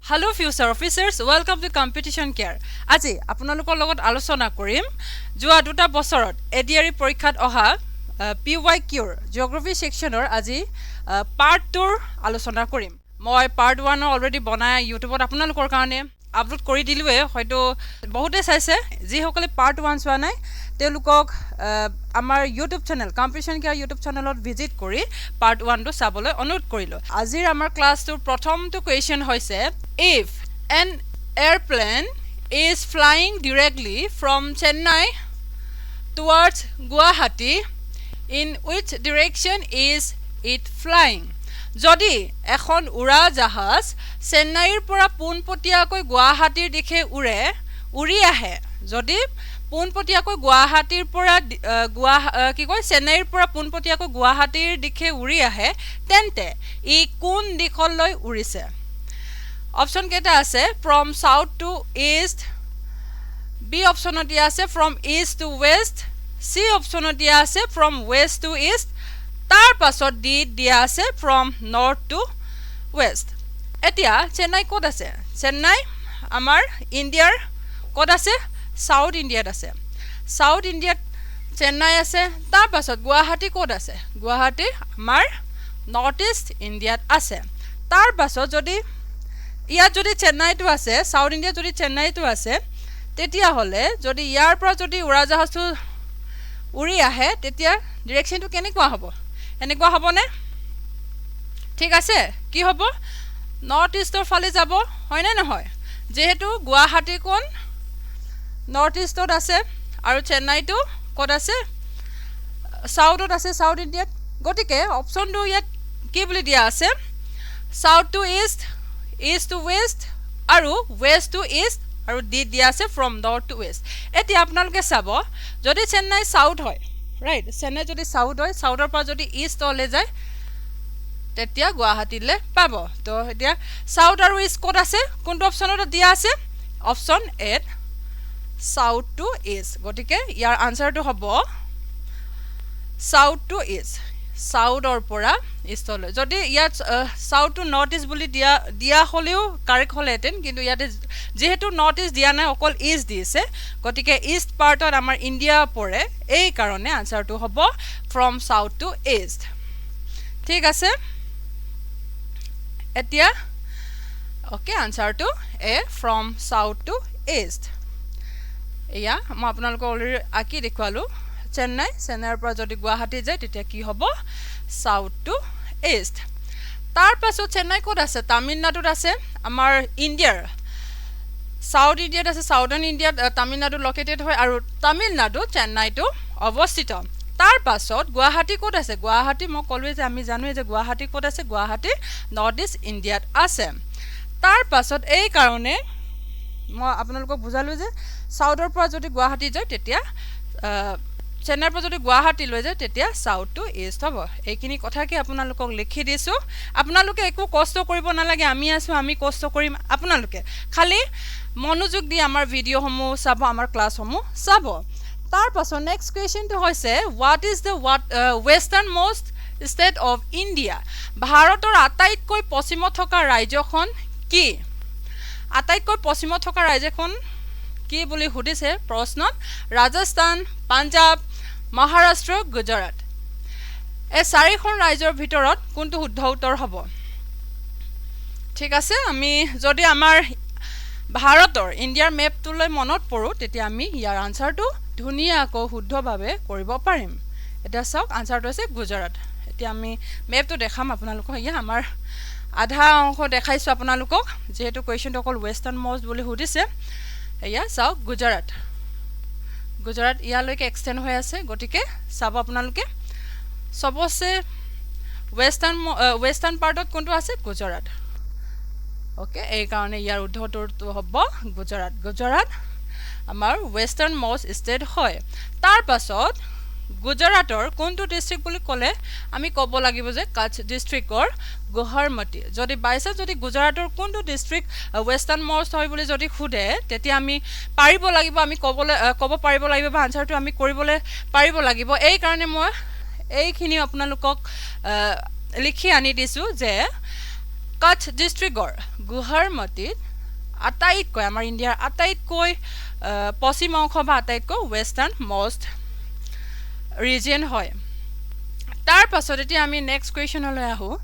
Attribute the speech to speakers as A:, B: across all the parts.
A: Hello future officers, welcome to Competition Care. আজি আপোনালোকৰ লগত আলোচনা কৰিম যোৱা দুটা বছৰত এডিআৰই পৰীক্ষাত অহা PYQৰ জিওগ্ৰাফি সেকশনৰ আজি পাৰ্ট 2ৰ আলোচনা কৰিম। মই পাৰ্ট 1 অলৰেডি বনাই ইউটিউবত আপোনালোকৰ কাৰণে আপলোড কৰি দিলোৱে, হয়তো বহুতে চাইছে। যিসকলে পাৰ্ট 1 চোৱা নাই তেওঁলোকক আমাৰ YouTube channel competition care YouTube চেনেলত ভিজিট কৰি পাৰ্ট 1 টো চাবলৈ অনুৰোধ কৰিলো। আজিৰ আমাৰ ক্লাছটোৰ প্ৰথমটো কুৱেশ্যন হৈছে if an airplane is flying directly from Chennai towards Guwahati, in which direction is it flying? যদি এখন উৰা জাহাজ চেন্নাইৰ পৰা পোনপটীয়াকৈ গুৱাহাটীৰ দিশে উৰি আহে, যদি পোনপটীয়াকৈ গুৱাহাটীৰ পৰা চেন্নাইৰ পৰা পোনপটীয়াকৈ গুৱাহাটীৰ দিশে উৰি আহে, তেন্তে ই কোন দিশলৈ উৰিছে? অপশন কেইটা আছে? From south to east, B অপশনত দিয়া আছে from east to west, C অপশনত দিয়া আছে ফ্ৰম ৱেষ্ট টু ইষ্ট, তাৰ পাছত ডি দিয়া আছে ফ্ৰম নৰ্থ টু ৱেষ্ট। এতিয়া চেন্নাই ক'ত আছে? চেন্নাই আমাৰ ইণ্ডিয়াৰ ক'ত আছে? সাউথ ইণ্ডিয়াত আছে। সাউথ ইণ্ডিয়াত চেন্নাই আছে। তাৰ পাছত গুৱাহাটী ক'ত আছে? গুৱাহাটী আমাৰ নৰ্থ ইষ্ট ইণ্ডিয়াত আছে। তাৰ পাছত যদি ইয়াত যদি চেন্নাইটো আছে, সাউথ ইণ্ডিয়াত যদি চেন্নাইটো আছে, তেতিয়াহ'লে যদি ইয়াৰ পৰা যদি উৰাজাহাজটো উৰি আহে, তেতিয়া ডিৰেকশ্যনটো কেনেকুৱা হ'ব? এনেকুৱা হ'বনে? ঠিক আছে, কি হ'ব? নৰ্থ ইষ্টৰ ফালে যাব, হয়নে নহয়? যিহেতু গুৱাহাটী কোন নৰ্থ ইষ্টত আছে আৰু চেন্নাইটো ক'ত আছে? সাউথত আছে, সাউথ ইণ্ডিয়াত। গতিকে অপশ্যনটো ইয়াত কি বুলি দিয়া আছে? South to east, east to west আৰু ৱেষ্ট টু ইষ্ট, আৰু ডি দিয়া আছে ফ্ৰম নৰ্থ টু ৱেষ্ট। এতিয়া আপোনালোকে চাব, যদি চেন্নাই সাউথ হয়, ৰাইট, চেন্নাই যদি সাউথ হয়, সাউথৰ পৰা যদি ইষ্টলৈ যায় তেতিয়া গুৱাহাটীলৈ পাব। তো এতিয়া সাউথ আৰু ইষ্ট ক'ত আছে? কোনটো অপশ্যনত দিয়া আছে? অপশ্যন এত সাউথ টু ইষ্ট। গতিকে ইয়াৰ আনচাৰটো হ'ব সাউথ টু ইষ্ট, সাউথৰ পৰা ইষ্টলৈ। যদি ইয়াত সাউথ টু নৰ্থ ইষ্ট বুলি দিয়া হ'লেও কাৰেক্ট হ'লহেঁতেন, কিন্তু ইয়াতে যিহেতু নৰ্থ ইষ্ট দিয়া নাই, অকল ইষ্ট দিছে, গতিকে ইষ্ট পাৰ্টত আমাৰ ইণ্ডিয়া পৰে, এই কাৰণে আনচাৰটো হ'ব ফ্ৰম সাউথ টু ইষ্ট। ঠিক আছে, এতিয়া অ'কে, আনচাৰটো A from south to east. এয়া মই আপোনালোকক অলৰেডি আঁকি দেখুৱালোঁ। চেন্নাইৰ পৰা যদি গুৱাহাটী যায় তেতিয়া কি হ'ব? South to east. তাৰ পাছত চেন্নাই ক'ত আছে? তামিলনাডুত আছে, আমাৰ ইণ্ডিয়াৰ সাউথ ইণ্ডিয়াত আছে। সাউথাৰ্ণ ইণ্ডিয়াত তামিলনাডু লোকেটেড হয়, আৰু তামিলনাডু চেন্নাইটো অৱস্থিত। তাৰ পাছত গুৱাহাটী ক'ত আছে? গুৱাহাটী মই ক'লোৱে যে আমি জানোৱে যে গুৱাহাটী ক'ত আছে? গুৱাহাটী নৰ্থ ইষ্ট ইণ্ডিয়াত আছে। তাৰ পাছত এই কাৰণে মই আপোনালোকক বুজালোঁ যে সাউথৰ পৰা যদি গুৱাহাটী যায় তেতিয়া চেন্নাইৰ পৰা যদি গুৱাহাটী লৈ যায় তেতিয়া সাউথ টু ইষ্ট হ'ব। এইখিনি কথাকে আপোনালোকক লিখি দিছোঁ। আপোনালোকে একো কষ্ট কৰিব নালাগে, আমি আছোঁ, আমি কষ্ট কৰিম। আপোনালোকে খালি মনোযোগ দি আমাৰ ভিডিঅ'সমূহ চাব, আমাৰ ক্লাছসমূহ চাব। তাৰ পাছত নেক্সট কুৱেশ্যনটো হৈছে what is the western most state of India? ভাৰতৰ আটাইতকৈ পশ্চিমত থকা ৰাজ্যখন কি? আটাইতকৈ পশ্চিমত থকা ৰাজ্যখন কি বুলি সুধিছে প্ৰশ্নত? ৰাজস্থান, পাঞ্জাৱ, মহাৰাষ্ট্ৰ, গুজৰাট। এই চাৰিখন ৰাজ্যৰ ভিতৰত কোনটো শুদ্ধ উত্তৰ হ'ব? ঠিক আছে, আমি যদি আমাৰ ভাৰতৰ ইণ্ডিয়াৰ মেপটোলৈ মনত পৰোঁ তেতিয়া আমি ইয়াৰ আনচাৰটো ধুনীয়াকৈ শুদ্ধভাৱে কৰিব পাৰিম। এতিয়া চাওক, আনচাৰটো হৈছে গুজৰাট। এতিয়া আমি মেপটো দেখাম আপোনালোকক। এয়া আমাৰ আধা অংশ দেখাইছোঁ আপোনালোকক, যিহেতু কুৱেশ্যনটো অকল ৱেষ্টাৰ্ণ মষ্ট বুলি সুধিছে। এয়া চাওক, গুজৰাট ইয়ালৈকে এক্সটেণ্ড হৈ আছে। গতিকে চাব আপোনালোকে, চবচে ৱেষ্টাৰ্ণ পাৰ্টত কোনটো আছে? গুজৰাট। অ'কে, এইকাৰণে ইয়াৰ উত্তৰটো হ'ব গুজৰাট। গুজৰাট আমাৰ ৱেষ্টাৰ্ণ মষ্ট ষ্টেট হয়। তাৰ পাছত গুজৰাটৰ কোনটো ডিষ্ট্ৰিক্ট বুলি ক'লে আমি ক'ব লাগিব যে কাছ ডিষ্ট্ৰিক্টৰ গুৱাহাটী। যদি বাইচাঞ্চ যদি গুজৰাটৰ কোনটো ডিষ্ট্ৰিক্ট ৱেষ্টাৰ্ণ মষ্ট হয় বুলি যদি সোধে তেতিয়া আমি পাৰিব লাগিব, আমি ক'ব পাৰিব লাগিব, বা আনচাৰটো আমি কৰিবলৈ পাৰিব লাগিব। এইকাৰণে মই এইখিনি আপোনালোকক লিখি আনি দিছোঁ যে কাছ ডিষ্ট্ৰিক্টৰ গুৱাহাটীত আটাইতকৈ আমাৰ ইণ্ডিয়াৰ আটাইতকৈ পশ্চিম অংশ বা আটাইতকৈ ৱেষ্টাৰ্ণ মষ্ট ৰিজন হয় তাৰ পাছত এতিয়া আমি নেক্সট কুৱেশ্যনলৈ আহোঁ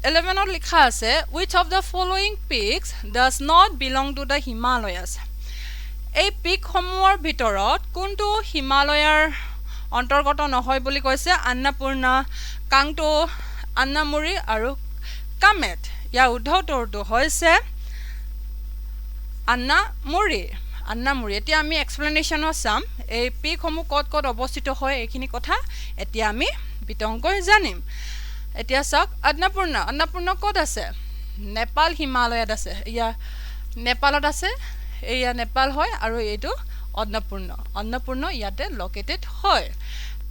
A: 11ত লিখা আছে which of the following peaks does not belong to the Himalayas এই পিকসমূহৰ ভিতৰত কোনটো হিমালয়ৰ অন্তৰ্গত নহয় বুলি কৈছে আন্নাপূৰ্ণা কাংটো আন্নামুৰি আৰু কামেট ইয়াৰ উত্তৰটো হৈছে আন্নামুৰি এতিয়া আমি এক্সপ্লেনেশ্যনত চাম এই পিকসমূহ ক'ত ক'ত অৱস্থিত হয় এইখিনি কথা এতিয়া আমি বিতংকৈ জানিম এতিয়া চাওক আন্নাপূৰ্ণা ক'ত আছে নেপাল হিমালয়ত আছে ইয়া নেপালত আছে এয়া নেপাল হয় আৰু এইটো অন্নপূৰ্ণ ইয়াতে লোকেটেড হয়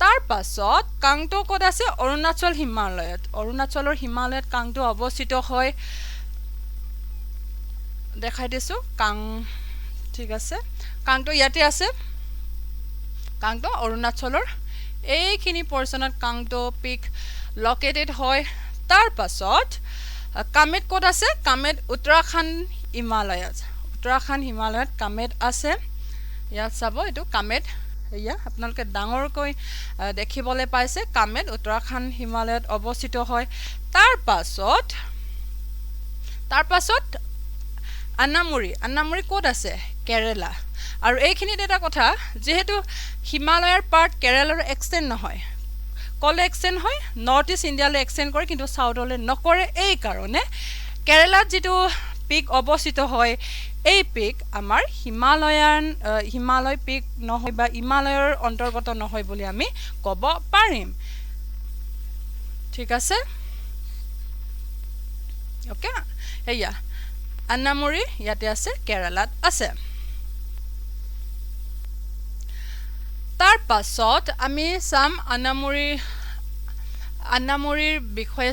A: তাৰ পাছত কাংটো ক'ত আছে অৰুণাচল হিমালয়ত অৰুণাচলৰ হিমালয়ত কাংটো অৱস্থিত হয় দেখাই দিছো কাং ঠিক আছে কাংটো ইয়াতে আছে কাংটো অৰুণাচলৰ এইখিনি পৰ্চনত কাংটো পিক লোকেটেড হয় তাৰ পাছত কামেট ক'ত আছে কামেট উত্তৰাখণ্ড হিমালয়ত কামেট আছে ইয়াত চাব এইটো কামেট ইয়া আপোনালোকে ডাঙৰকৈ দেখিবলৈ পাইছে কামেট উত্তৰাখণ্ড হিমালয়ত অৱস্থিত হয় তাৰ পাছত আন্নামুৰি ক'ত আছে কেৰেলা আৰু এইখিনিত এটা কথা যেহেতু হিমালয়ৰ পাৰ্ট কেৰেলাৰ এক্সটেণ্ড নহয় কলে এক্সটেণ্ড হয় নৰ্থ ইষ্ট ইণ্ডিয়ালৈ এক্সটেণ্ড কৰে কিন্তু সাউথলৈ নকৰে এই কাৰণে কেৰেলাত যেটো পিক অৱস্থিত হয় এই পিক আমাৰ হিমালয় পিক নহয় বা হিমালয়ৰ অন্তৰ্গত নহয় বুলি আমি ক'ব পাৰিম ঠিক আছে ওকে এয়া আন্নামুৰি ইয়াতে আছে কেৰেলাত আছে তাৰ পাছত আমি চাম আন্নামুৰিৰ বিষয়ে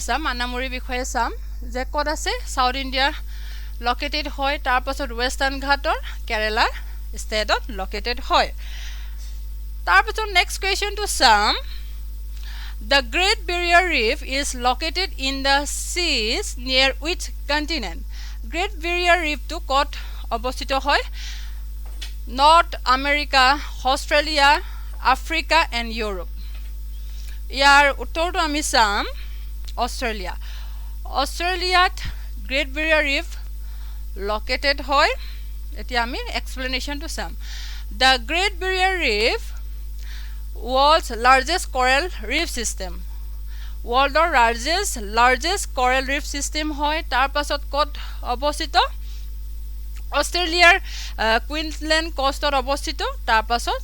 A: চাম যে ক'ত আছে সাউথ ইণ্ডিয়া লোকেটেড হয় তাৰ পাছত ৱেষ্টাৰ্ণ ঘাটৰ কেৰেলা ষ্টেটত লোকেটেড হয় তাৰ পাছত নেক্সট কুৱেশ্যনটো চাম The Great Barrier Reef is located in the seas near which continent? Great Barrier Reef to ক'ত অৱস্থিত হয় north America Australia Africa and Europe ইয়াৰ উত্তৰটো আমি চাম অষ্ট্ৰেলিয়াত গ্ৰেট বেৰিয়াৰ ৰিফ লোকেটেড হয় এতিয়া আমি এক্সপ্লেনেশ্যনটো চাম the great Barrier rift world's largest coral reef system worldৰ largest coral reef system হয় তাৰ পাছত ক'ত অৱস্থিত অষ্ট্ৰেলিয়াৰ কুইন্সল্যান্ড কোষ্টত অৱস্থিত তাৰ পাছত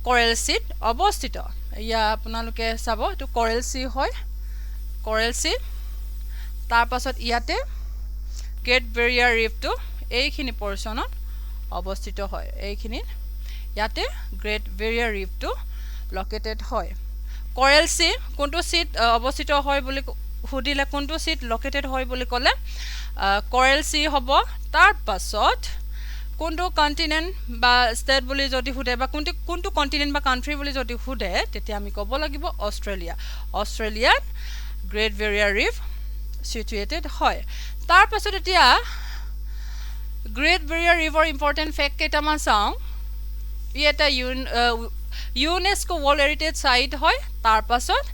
A: coral sea অৱস্থিত ইয়া আপোনালোকে চাব এটো coral sea হয় coral sea তাৰ পাছত ইয়াতে গ্ৰেট বেৰিয়াৰ ৰিফটো এইখিনি পৰ্চনত অৱস্থিত হয় এইখিনি ইয়াতে গ্ৰেট বেৰিয়াৰ ৰিফটো লোকেটেড হয় coral sea কোনটো সিট অৱস্থিত হয় বুলি হুদিলে কোনটো সিট লোকেটেড হয় বুলি ক'লে coral sea হ'ব তাৰ পাছত কোনটো কন্টিনেন্ট বা ষ্টেট বুলি যদি হুদে বা কোনটো কন্টিনেন্ট বা কান্ট্ৰি বুলি যদি হুদে তেতিয়া আমি ক'ব লাগিব অষ্ট্ৰেলিয়াত গ্ৰেট বেৰিয়াৰ ৰিফ সিচুৱেটেড হয় তাৰ পাছত এতিয়া গ্ৰেট বেৰিয়াৰ ৰিফৰ ইম্পৰ্টেন্ট ফেক্ট কেইটামান চাওঁ ই এটা UNESCO World Heritage Site হয় তাৰ পাছত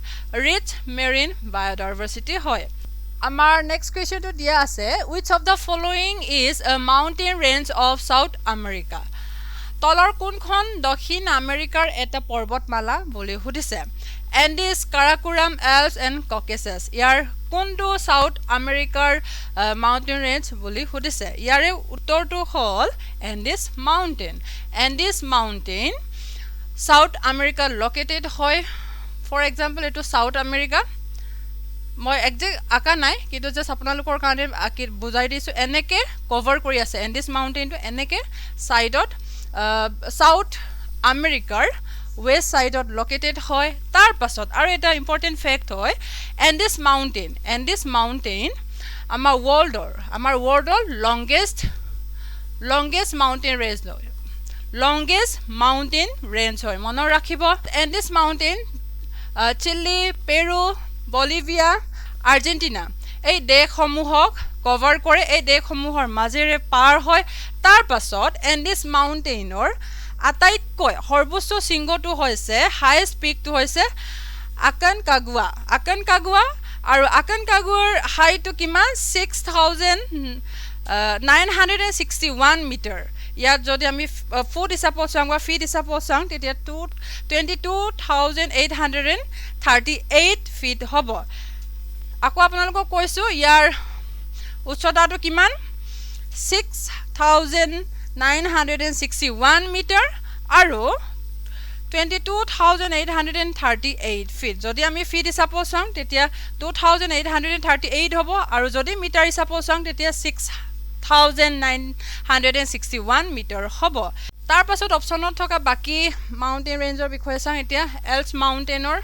A: ৰিচ মেৰিন বায়োডাইভাৰ্সিটি হয় আমাৰ নেক্সট কুৱেশ্যনটো দিয়া আছে which of the following is a mountain range of South America তলৰ কোনখন দক্ষিণ আমেৰিকাৰ এটা পৰ্বতমালা বুলি সুধিছে Andes Karakoram Alps and Caucasus ইয়াৰ কোনটো সাউথ আমেৰিকাৰ মাউন্টেন ৰেঞ্জ বুলি সুধিছে ইয়াৰে উত্তৰটো হ'ল Andes Mountain south America located হয় ফৰ এক্সাম্পল এটো সাউথ আমেৰিকা মই একজেক্ট আকা নাই কিন্তু জাস্ট আপোনালোকৰ কাৰণে বুজাই দিছো এনেকে কভাৰ কৰি আছে Andes Mountain টো এনেকে সাইডত সাউথ আমেৰিকাৰ west side of located হয় তাৰ পাছত আৰু এটা ইম্পৰ্টেন্ট ফেক্ট হয় Andes Mountain আমাৰ worldৰ longest mountain range হয় মনৰ ৰাখিব Andes Mountain চিলি পেৰু বলিভিয়া আৰ্জেন্টিনা এই দেশসমূহক কভাৰ কৰে এই দেশসমূহৰ মাজেৰে পাৰ হয় তাৰ পাছত এন্ডিছ মাউণ্টেইনৰ আটাইতকৈ সৰ্বোচ্চ শৃংগটো হৈছে হাইয়েষ্ট পিকটো হৈছে আকনকাগুৱা আৰু আকনকাগুৱাৰ হাইটটো কিমান 6961 মিটাৰ ইয়াত যদি আমি ফুট হিচাপত চাওঁ বা ফিট হিচাপত চাওঁ তেতিয়া 22,838 ফিট হ'ব আকৌ আপোনালোকক কৈছো ইয়াৰ উচ্চতাটো কিমান 6,961 মিটাৰ আৰু 22,838 ফিট যদি আমি ফিট হিচাপত চাওঁ তেতিয়া 2,838 হ'ব আৰু যদি মিটাৰ হিচাপত চাওঁ তেতিয়া 6,961 মিটাৰ হ'ব তাৰ পাছত অপচনত থকা বাকি মাউণ্টেইন ৰেঞ্জৰ বিষয়ে চাওঁ এতিয়া এলছ মাউণ্টেইনৰ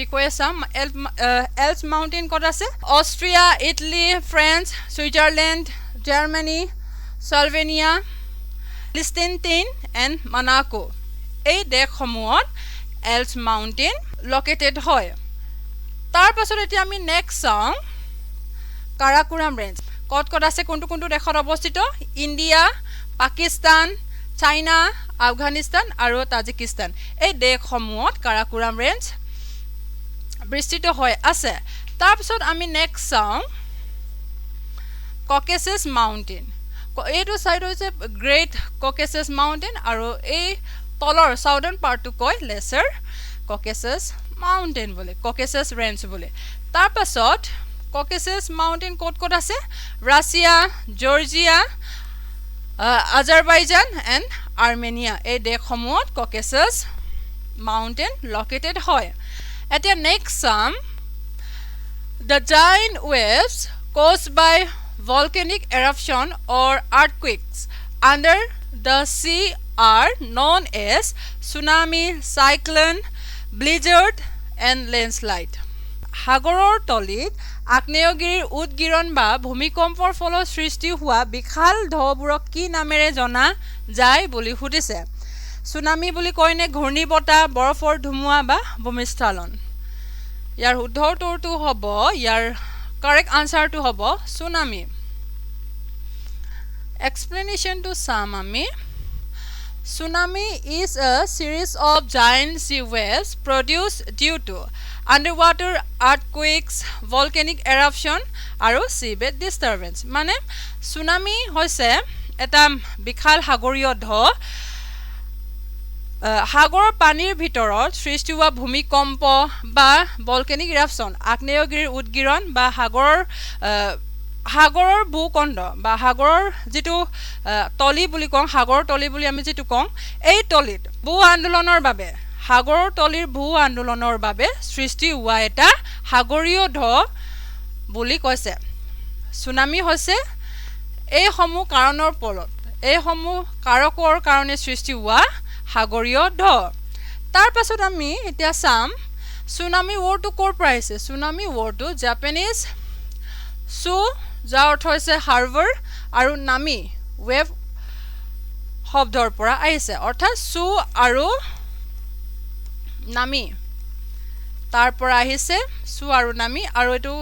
A: বিষয়ে চাম এলছ মাউণ্টেইন ক'ত আছে Austria Italy France Switzerland Germany Slovenia Liechtenstein and Monaco এই দেশসমূহত এলছ মাউণ্টেইন লোকেটেড হয় তাৰ পাছত এতিয়া আমি নেক্সট চাওঁ কাৰাকোৰাম ৰেঞ্জ ক'ত আছে কোনটো দেশত অৱস্থিত ইণ্ডিয়া পাকিস্তান চাইনা আফগানিস্তান আৰু তাজিকিস্তান এই দেশসমূহত কাৰাকোৰাম ৰেঞ্জ বিস্তৃত হৈ আছে তাৰ পিছত আমি নেক্সট চাওঁ ককেছাছ মাউণ্টেইন এইটো সাইড হৈছে গ্ৰেট ককেছাছ মাউণ্টেইন আৰু এই তলৰ সাউদাৰ্ণ পাৰ্টটো কয় লেছাৰ ককেছাছ মাউণ্টেইন বুলি ককেছাছ ৰেঞ্জ বুলি তাৰ পাছত ককেছাছ মাউণ্টেইন ক'ত আছে Russia Georgia Azerbaijan and Armenia এই দেশসমূহত ককেছাছ মাউণ্টেইন লোকেটেড হয় এতিয়া নেক্সট চাম the giant waves caused by volcanic eruption or earthquakes under the sea are known as tsunami, cyclone, blizzard and landslide. সাগৰৰ তলিত আগ্নেয়গিৰিৰ উদগিৰণ বা ভূমিকম্পৰ ফলত সৃষ্টি হোৱা বিশাল ঢৌবোৰক কি নামেৰে জনা যায় বুলি সুধিছে সুনামি বুলি কয়নে ঘূৰ্ণীবতাহ বৰফৰ ধুমুহা বা ভূমিস্খলন ইয়াৰ শুদ্ধ উত্তৰটো হ'ব ইয়াৰ কাৰেক্ট আনসাৰটো হ'ব সুনামি explanation to চাম আমি Tsunami is a series of giant sea waves produced due to underwater earthquakes, volcanic eruption, আৰু seabed disturbance. মানে tsunami হৈছে এটা বিশাল সাগৰীয় ঢৌ সাগৰৰ পানীৰ ভিতৰত সৃষ্টি হোৱা ভূমিকম্প বা volcanic eruption, আগ্নেয়গিৰিৰ উদগিৰণ বা সাগৰৰ ভূখণ্ড বা সাগৰৰ যেটো তলি বুলি কওঁ সাগৰৰ তলি বুলি আমি যেটো কওঁ এই তলিত ভূ আন্দোলনৰ বাবে সাগৰৰ তলিৰ ভূ আন্দোলনৰ বাবে সৃষ্টি হোৱা এটা সাগৰীয় ঢৌ বুলি কৈছে সুনামি হৈছে এই সমূহ কাৰণৰ ফলত এই সমূহ কাৰকৰ কাৰণে সৃষ্টি হোৱা সাগৰীয় ঢৌ তাৰ পাছত আমি এতিয়া চাম সুনামি ৱৰ্ডটো ক'ৰ পৰা আহিছে সুনামি ৱৰ্ডটো জাপানীজ সু যাৰ অৰ্থ হৈছে হাৰ্বাৰ আৰু নামি ৱেভ শব্দৰ পৰা আহিছে অৰ্থাৎ সু আৰু নামি তাৰ পৰা আহিছে সু আৰু নামি আৰু এটো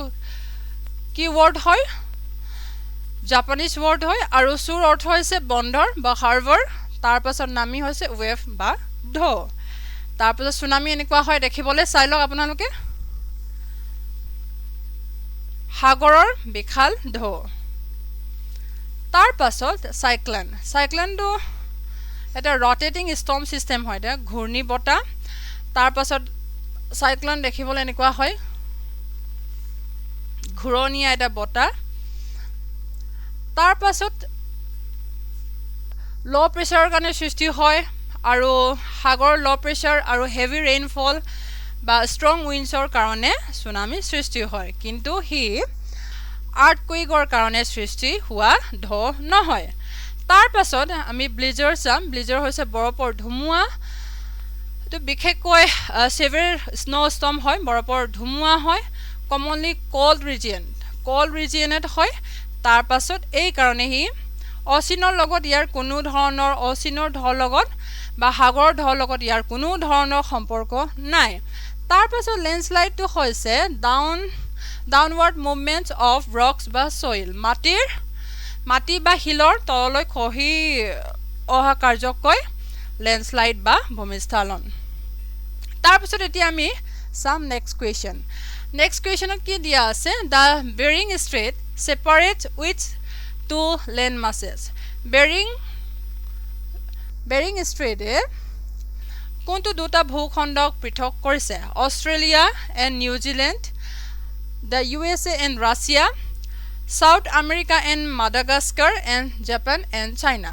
A: কি ৱৰ্ড হয় জাপানীজ ৱৰ্ড হয় আৰু সুৰ অৰ্থ হৈছে বন্দৰ বা হাৰ্বাৰ তাৰ পাছত নামি হৈছে ৱেভ বা ঢৌ তাৰ পাছত সুনামি এনেকুৱা হয় দেখিবলৈ চাই লওক আপোনালোকে সাগৰৰ বিশাল ঢৌ তাৰ পাছত সাইক্লোনটো এটা ৰটেটিং ষ্টৰ্ম সিস্টেম হয় এটা ঘূৰ্ণী বতাহ তাৰ পাছত সাইক্লোন দেখিবলৈ এনেকুৱা হয় ঘূৰণীয়া এটা বতাহ তাৰ পাছত লো প্ৰেছাৰৰ কাৰণে সৃষ্টি হয় আৰু সাগৰ লো প্ৰেছাৰ আৰু হেভি ৰেইনফল বা ষ্ট্ৰং উইণ্ডছৰ কাৰণে সুনামি সৃষ্টি হয় কিন্তু হি আৰ্থকুইকৰ কাৰণে সৃষ্টি হোৱা ঢৌ নহয় তাৰ পাছত আমি ব্লিজাৰ চাম ব্লিজাৰ হৈছে বৰফৰ ধুমুহা তো বিশেষকৈ সেভিয়াৰ স্নো ষ্টৰ্ম হয় বৰফৰ ধুমুহা হয় কমনলি কোল্ড ৰিজিয়নত হয় তাৰ পাছত এই কাৰণে হি অচিনৰ লগত ইয়াৰ কোনো ধৰণৰ অচিনৰ ঢৌ লগত বা সাগৰৰ ঢৌ লগত ইয়াৰ কোনো ধৰণৰ সম্পৰ্ক নাই তাৰ পাছত লেণ্ডস্লাইডটো হৈছে down downward movements of rocks বা ছইল মাটি বা শিলৰ তললৈ খহি অহা কাৰ্যক কয় লেণ্ডশ্লাইড বা ভূমিস্খলন তাৰপিছত এতিয়া আমি চাম নেক্সট কুৱেশ্যনত কি দিয়া আছে the Bering strait separates which two land masses Bering ষ্ট্ৰেইটে কোনটো দুটা ভূখণ্ডক পৃথক কৰিছে Australia and New Zealand the USA and Russia South America and Madagascar and Japan and China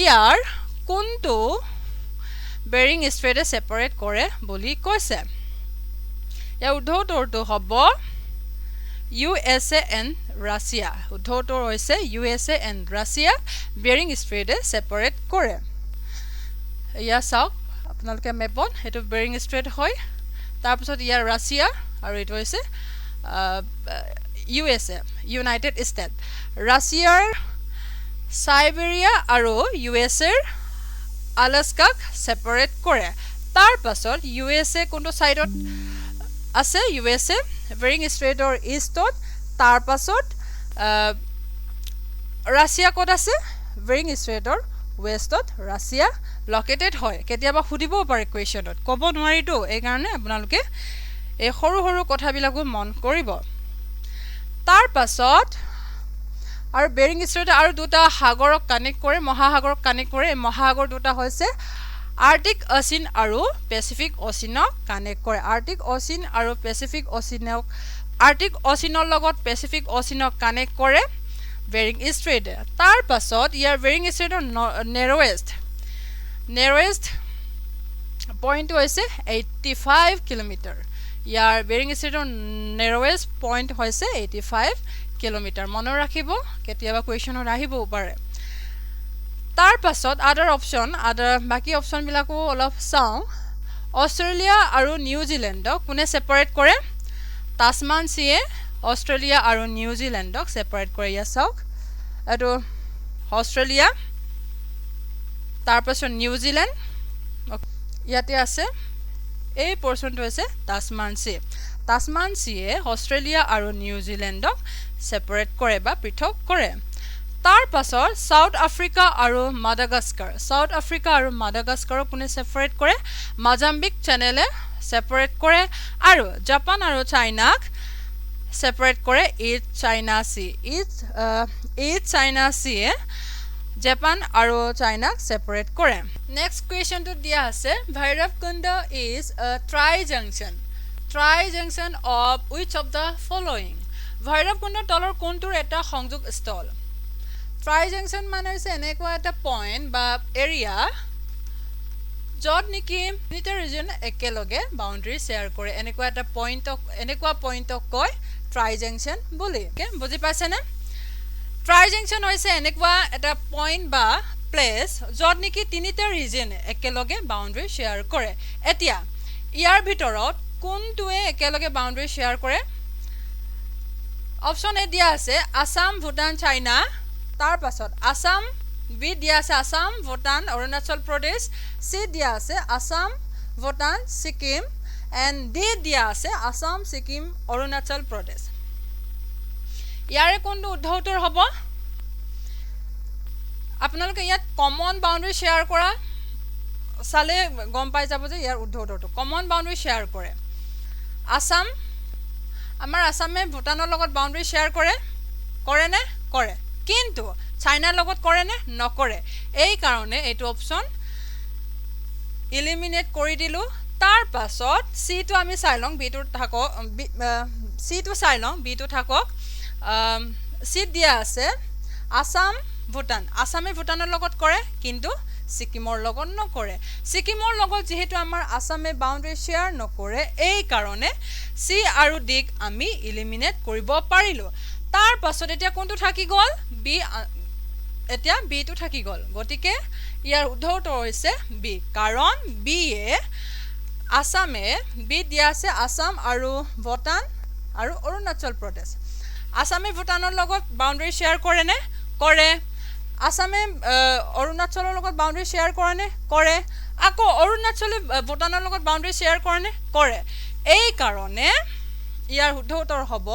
A: ইয়াৰ কোনটো বেৰিং ষ্ট্ৰেইটে সেপাৰেট কৰে বুলি কৈছে ইয়াৰ উত্তৰটো হ'ব USA and Russia উত্তৰটো হৈছে USA and Russia bearing ষ্ট্ৰেইটে separate কৰে ইয়া চাওক আপোনালোকে মেপত হেতু বেৰিং ষ্ট্ৰেইট হয় তাৰপিছত ইয়াৰ ৰাছিয়া আৰু এটো হৈছে USA United States ৰাছিয়াৰ সাইবেৰিয়া আৰু USA আলাস্কাক সেপাৰেট কৰে তাৰ পাছত USA কোনটো সাইডত আছে USA বেৰিং ষ্ট্ৰেইটৰ ইষ্টত তাৰ পাছত ৰাছিয়া ক'ত আছে বেৰিং ষ্ট্ৰেইটৰ ওয়েষ্টত ৰাছিয়া লোকেটেড হয় কেতিয়াবা সুধিব পাৰে কোৱেশ্চনত ক'ব নোৱাৰিটো এই কাৰণে আপোনালোকে এই সৰু সৰু কথাবিলাকো মন কৰিব তাৰ পাছত আৰু বেৰিং ষ্ট্ৰেইট আৰু দুটা সাগৰক কানেক্ট কৰে মহাসাগৰক কানেক্ট কৰে মহাসাগৰ দুটা হৈছে আৰ্টিক অচিন আৰু পেচিফিক অচিনক কানেক্ট কৰে আৰ্টিক অচিন আৰু পেচিফিক অচিনক আৰ্টিক অচিনৰ লগত পেচিফিক অচিনক কানেক্ট কৰে বেৰিং ষ্ট্ৰেইট তাৰ পাছত ইয়াৰ বেৰিং ষ্ট্ৰেইটৰ নেৰৱেষ্ট পইণ্ট হৈছে 85 কিলোমিটাৰ ইয়াৰ বেৰিং ষ্ট্ৰেইটৰ নেৰৱেষ্ট পইণ্ট হৈছে 85 কিলোমিটাৰ মনত ৰাখিব কেতিয়াবা কোৱেশ্চনত আহিব পাৰে তাৰ পাছত বাকি অপচন বিলাকো অলপ চাওঁ অষ্ট্ৰেলিয়া আৰু নিউজিলেণ্ডক কোনে সেপাৰেট কৰে তাছমান চিয়ে অষ্ট্ৰেলিয়া আৰু নিউজিলেণ্ডক সেপাৰেট কৰে ইয়া চাওক এটো অষ্ট্ৰেলিয়া তাৰ পাছত নিউজিলেণ্ড ইয়াতে আছে এই পোৰশনটো হৈছে তাছমান চিয়ে অষ্ট্ৰেলিয়া আৰু নিউজিলেণ্ডক সেপাৰেট কৰে বা পৃথক কৰে তাৰ পাছত সাউথ আফ্ৰিকা আৰু মাদাগাস্কাৰক কোনে সেপাৰেট কৰে মোজাম্বিক চেনেলে সেপাৰেট কৰে আৰু জাপান আৰু চাইনাক সেপাৰেট কৰে ইষ্ট চাইনা সি জাপান আৰু চাইনাক সেপাৰেট কৰে নেক্সট কুৱেশ্চনটো দিয়া আছে Bhairabkunda is a trijunction of which of the following ভৈৰৱকুণ্ডৰ তলৰ কোনটোৰ এটা সংযোগ স্থল ট্ৰাইজংচন মানে হৈছে এনেকুৱা এটা পইণ্ট বা এৰিয়া য'ত নেকি তিনিটা ৰিজন একেলগে বাউণ্ডাৰী শেয়াৰ কৰে এনেকুৱা এটা পইণ্টক কয় ট্ৰাইজংচন বুলি বুজি পাইছেনে ট্ৰাইজংচন হৈছে এনেকুৱা এটা পইণ্ট বা প্লেস য'ত নেকি তিনিটা ৰিজন একেলগে বাউণ্ডাৰী শেয়াৰ কৰে এতিয়া ইয়াৰ ভিতৰত কোনটোৱে একেলগে বাউণ্ডাৰী শেয়াৰ কৰে অপচন এ দিয়া আছে আসাম ভুটান চাইনা তাৰ পাছত আসাম বি দিয়া আছে আসাম ভুটান অৰুণাচল প্ৰদেশ সি দিয়া আছে আসাম ভুটান সিকিম এণ্ড ডি দিয়া আছে আসাম সিকিম অৰুণাচল প্ৰদেশ ইয়াৰে কোনটো উত্তৰ হ'ব আপোনালোকে ইয়াত কমন বাউণ্ডাৰী শেয়াৰ কৰা চালে গম পাই যাব যে ইয়াৰ উত্তৰটো কমন বাউণ্ডাৰী শেয়াৰ কৰে আসাম আমাৰ আসামে ভুটানৰ লগত বাউণ্ডাৰী শেয়াৰ কৰে নে কৰে কিন্তু চাইনাৰ লগত কৰে নে নকৰে এই কাৰণে এইটো অপচন এলিমিনেট কৰি দিলো তাৰ পাছত সি টো আমি চাই লং বি টো থাকক সি টো চাই লং বি টো থাকক সি দিয়া আছে আসাম ভুটান আসামে ভুটানৰ লগত কৰে কিন্তু সিকিমৰ লগত নকৰে সিকিমৰ লগত যেহেতু আমাৰ আসামে বাউণ্ডাৰী শেয়াৰ নকৰে এই কাৰণে সি আৰু ডিক আমি এলিমিনেট কৰিব পাৰিলো তাৰ পাছত এতিয়া কোনটো থাকি গল বি এতিয়া বি টো থাকি গল গটিকে ইয়াৰ উত্তৰটো হৈছে বি কাৰণ বি এ আসামে বি দিয়া আছে আসাম আৰু ভুটান আৰু অৰুণাচল প্ৰদেশ আসামে ভুটানৰ লগত বাউণ্ডাৰী শেয়াৰ কৰে নে কৰে আসামে অৰুণাচলৰ লগত বাউণ্ডাৰী শেয়াৰ কৰে নে কৰে আকৌ অৰুণাচলে ভুটানৰ লগত বাউণ্ডাৰী শেয়াৰ কৰে নে কৰে এই কাৰণে ইয়াৰ শুদ্ধ উত্তৰ হ'ব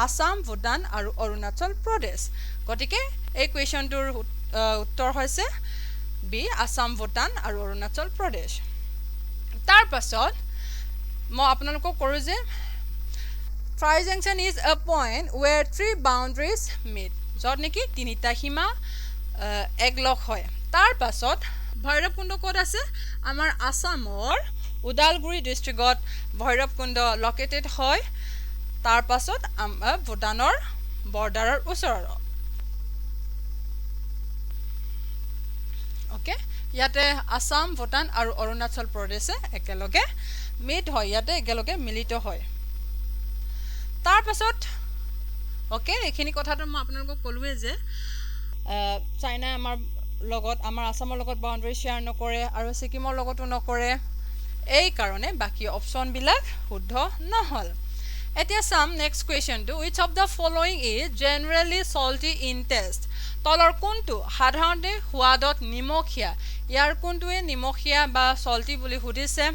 A: আসাম ভূটান আৰু অৰুণাচল প্ৰদেশ গতিকে এই কোৱেশ্চনটোৰ উত্তৰ হৈছে বি আসাম ভূটান আৰু অৰুণাচল প্ৰদেশ তাৰ পাছত মই আপোনালোকক কৰো যে trijunction is a point where three boundaries meet যত নেকি তিনিটা সীমা একলগ হয় তাৰ পাছত ভৈৰৱকুণ্ড ক'ত আছে আমাৰ আসামৰ উদালগুৰি ডিস্ট্ৰিক্টত ভৈৰৱকুণ্ড লোকেটেড হয় তাৰ পাছত ভূটানৰ বৰ্ডাৰৰ ওচৰত ওকে ইয়াতে আসাম ভূটান আৰু অৰুণাচল প্ৰদেশে একেলগে মিট হয় ইয়াতে একেলগে মিলিত হয় তাৰ পাছত ওকে এখিনি কথাটো মই আপোনালোকক কলোৱে যে চাইনা আমাৰ লগত আমাৰ আসামৰ লগত বাউন্ডাৰী শেয়াৰ নকৰে আৰু সিকিমৰ লগতো নকৰে এই কাৰণে বাকি অপচন বিলাক শুদ্ধ নহল এতিয়া some next question to which of the following is generally salty in taste তলৰ কোনটো সাধাৰণতে সোৱাদত নিমখীয়া ইয়াৰ কোনটোৱে নিমখীয়া বা salty বুলি সুধিছে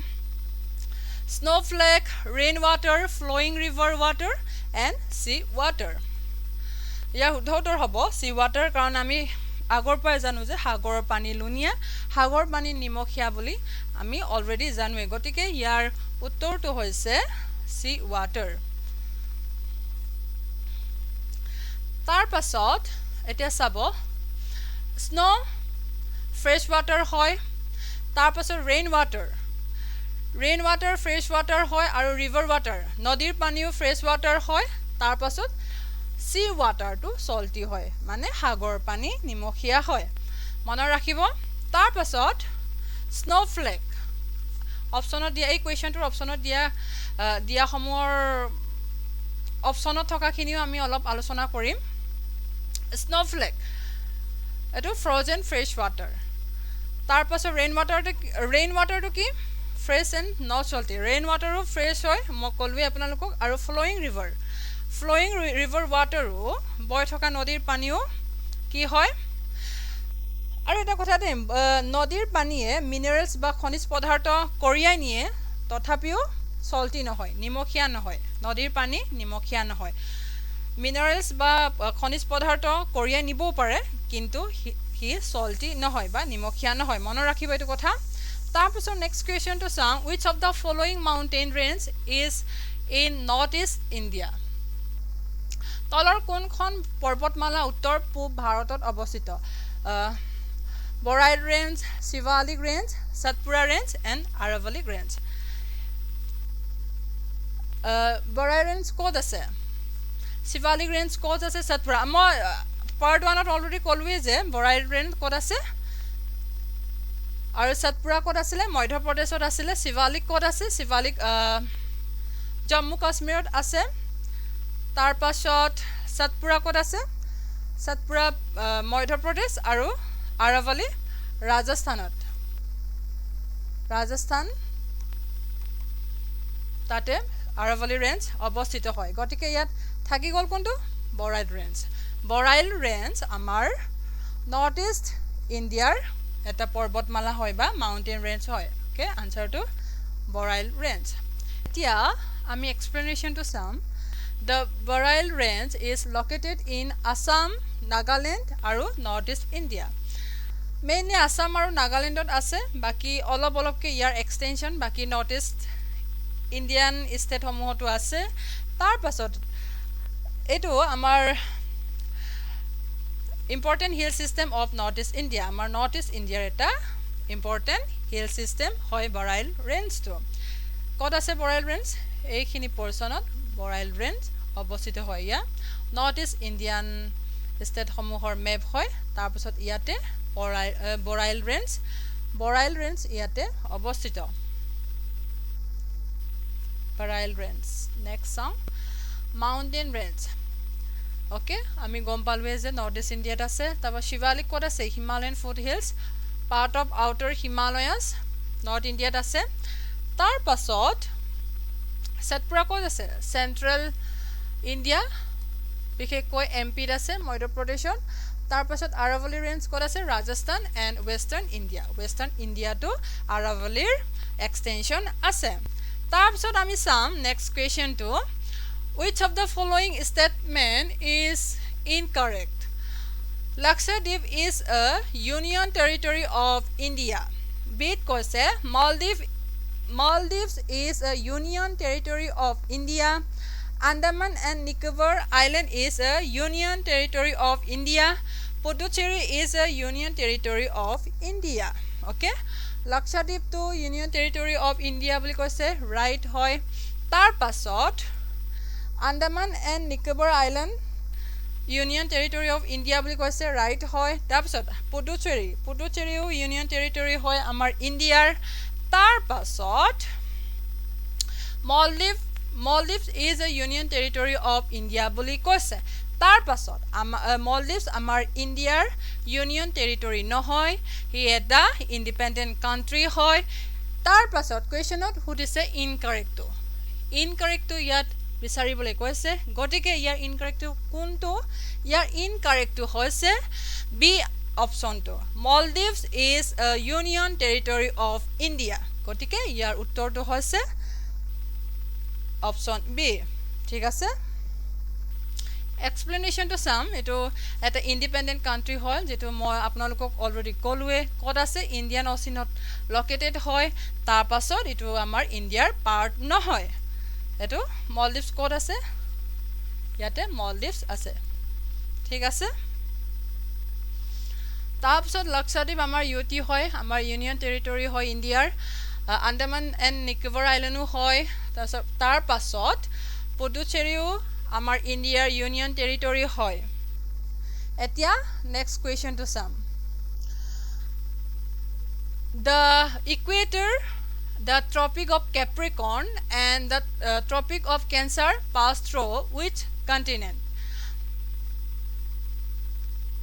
A: snowflake rainwater flowing river water and sea water ইয়াৰ শুদ্ধ উত্তৰ হ'ব sea water কাৰণ আমি আগৰ পৰাই জানো যে সাগৰৰ পানী লুনিয়া সাগৰ পানী নিমখীয়া বুলি আমি অলৰেডি জানোৱে গতিকে ইয়াৰ উত্তৰটো হৈছে sea water তাৰ পাছত এতিয়া চাব snow fresh water হয় তাৰ পাছত rain water fresh water হয় আৰু river water নদীৰ পানীও fresh water হয় তাৰ পাছত sea water to salty হয় মানে সাগৰ পানী নিমখীয়া হয় মনত ৰাখিব তাৰ পাছত snowflake অপচনত দিয়া এই কোৱেশ্চনটোৰ অপচনত দিয়া সমূহৰ অপচনত থকাখিনিও আমি অলপ আলোচনা কৰিম snowflake এটো frozen fresh water তাৰ পাছত rain water to কি fresh and not salty rain water O fresh হয় মই কলুৱে আপোনালোকক আৰু flowing river water ও বৈ থকা নদীৰ পানীও কি হয় আৰু এটা কথা দেই নদীৰ পানীয়ে মিনাৰেলস বা খনিজ পদাৰ্থ কঢ়িয়াই নিয়ে তথাপিও salty নহয় নিমখীয়া নহয় নদীৰ পানী নিমখীয়া নহয় মিনাৰেলস বা খনিজ পদাৰ্থ কঢ়িয়াই নিবও পাৰে কিন্তু হি salty নহয় বা নিমখীয়া নহয় মনত ৰাখিব এইটো কথা তাৰ পিছত নেক্সট কোৱেশ্চন টু চাম which of the following mountain range is in northeast India তলৰ কোনখন পৰ্বতমালা উত্তৰ পূব ভাৰতত অৱস্থিত Borail Range, Shivalik Range, Satpura Range and Aravalli Range Borail Range ক'ত আছে Shivalik Range ক'ত আছে Satpura মই পাৰ্ট 1 ত অলৰেডি কলুৱে যে Borail Range ক'ত আছে আৰু Satpura ক'ত আছিল মধ্য প্ৰদেশত আছিল Shivalik ক'ত আছে Shivalik জম্মু কাশ্মীৰত আছে তাৰ পাছত Satpura ক'ত আছে Satpura মধ্য প্ৰদেশ আৰু Aravalli Rajasthan তাতে Aravalli Range অৱস্থিত হয় গতিকে ইয়াত থাকি গল কোনটো Borail Range আমাৰ নৰ্থ ইষ্ট ইণ্ডিয়াৰ এটা পৰ্বতমালা হয় বা মাউন্টেন ৰেঞ্জ হয় ওকে আনসাৰটো Borail Range এতিয়া আমি এক্সপ্লেনেশনটো চাম The Borail Range is located in Assam, Nagaland আৰু North East India mainly Assam আৰু Nagalandত আছে বাকি অলপকে ইয়াৰ এক্সটেনশন বাকি North East Indian state সমূহতো আছে তাৰ পাছত এটো আমাৰ important hill system of North East India আমাৰ North East India এটা important hill system হয় Borail Range to ক'ত আছে Borail Range এইখিনি পৰ্চনত Borail Range অৱস্থিত হয় ইয়া North East Indian state সমূহৰ মেপ হয় তাৰ পাছত ইয়াতে Borail Range ইয়াতে অৱস্থিত Borail Range next song mountain range okay আমি গম পালৱে যে North East India আছে তাবা Shivalik ক'ত আছে Himalayan foothills part of outer Himalayas North India আছে তাৰ পাছত Satpura ক'ত আছে Central India বিশেষকৈ MP আছে মধ্য প্ৰদেশত তাৰ পাছত Aravalli Range ক'ত আছে Rajasthan and Western India to Aravalli extension আছে তাৰ পাছত আমি চাম next question to Which of the following statement is incorrect? Lakshadweep is a union territory of India. Bit কৈছে Maldives is a union territory of India. Andaman and Nicobar Island is a union territory of India. Puducherry is a union territory of India. Okay? Lakshadweep to union territory of India বুলি কৈছে right হয় তাৰ পাছত Andaman and Nicobar Island Union Territory of India বুলি কৈছে right হয় তাৰ পাছত Puducherryও Union Territory হয় আমাৰ ইণ্ডিয়াৰ তাৰ পাছত Maldives is a Union Territory of India বুলি কৈছে তাৰ পাছত Maldives আমাৰ ইণ্ডিয়াৰ Union Territory নহয় হি এটা independent country হয় তাৰ পাছত questionত সুধিছে incorrect ইয়াত বিচাৰিবলৈ কৈছে গটিকে ইয়াৰ ইনকাৰেক্ট কোনটো ইয়াৰ ইনকাৰেক্ট হৈছে বি অপচনটো Maldives is a union territory of India গটিকে ইয়াৰ উত্তৰটো হৈছে অপচন বি ঠিক আছে explanation to sum eto eta independent country hol jeto moi apnalokok already kolue kod ase Indian Ocean located hoy tar pasot eto amar India part no hoy eto Maldives kod ase yate Maldives ase thik ase tar pasot Lakshadweep amar UT hoy amar union territory hoy India Andaman and Nicobar Island hoy tar pasot Puducherry Amar India Union Territory hoy. Etia next question to sum. The equator, the Tropic of Capricorn and the Tropic of Cancer pass through which continent?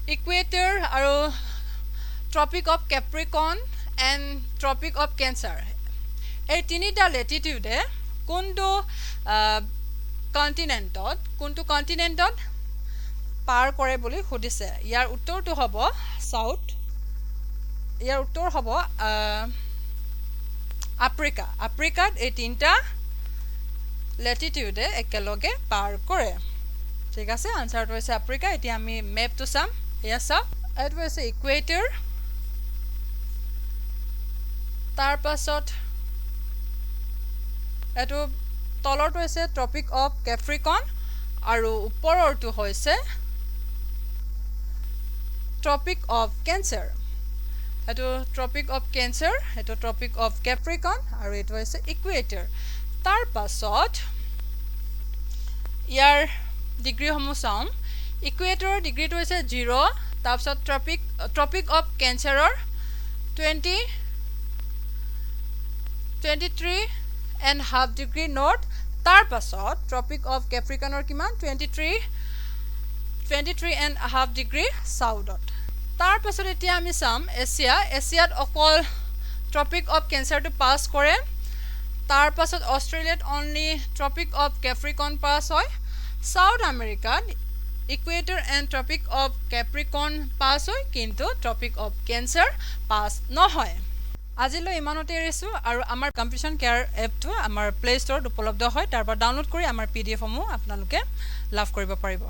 A: Equator aro Tropic of Capricorn and Tropic of Cancer. Ei tinita latitude kuntu কন্টিনেন্টত পাৰ কৰে বুলি খুদিছে ইয়াৰ উত্তৰটো হ'ব south ইয়াৰ উত্তৰ হ'ব আফ্ৰিকাত এই তিনটা ল্যাটিটিউডে একেলগে পাৰ কৰে ঠিক আছে আনসাৰটো হৈছে আফ্ৰিকা এতিয়া আমি মেপটো চাম এয়া চাওক এটো হৈছে ইকুৱেটৰ তাৰ পাছত এটো তলৰটো হৈছে ট্ৰপিক অফ ক্যাপ্ৰিকন আৰু ওপৰৰটো হৈছে ট্ৰপিক অফ ক্যান্সাৰ এটো ট্ৰপিক অফ ক্যান্সাৰ এটো ট্ৰপিক অফ ক্যাপ্ৰিকন আৰু এটো হৈছে ইকুৱেটৰ তাৰ পাছত ইয়াৰ ডিগ্ৰী সমূহ চাম ইকুৱেটৰৰ ডিগ্ৰীটো হৈছে 0 তাৰ পাছত tropic of ক্যান্সাৰৰ 23.5 degree north tar pasot tropic of capricorn or kiman 23.5 degree south tar pasot etia ami sam asia okol tropic of cancer to pass kore tar pasot australia only tropic of capricorn pass hoy south america equator and tropic of capricorn pass hoy kintu tropic of cancer pass no hoy আজিলৈ ইমানতে এৰিছো আৰু আমাৰ competition care এপটো আমাৰ play ষ্টৰত উপলব্ধ হয় তাৰপৰা ডাউনলোড কৰি আমাৰ পিডিএফ সমূহ আপোনালোকে লাভ কৰিব পাৰিব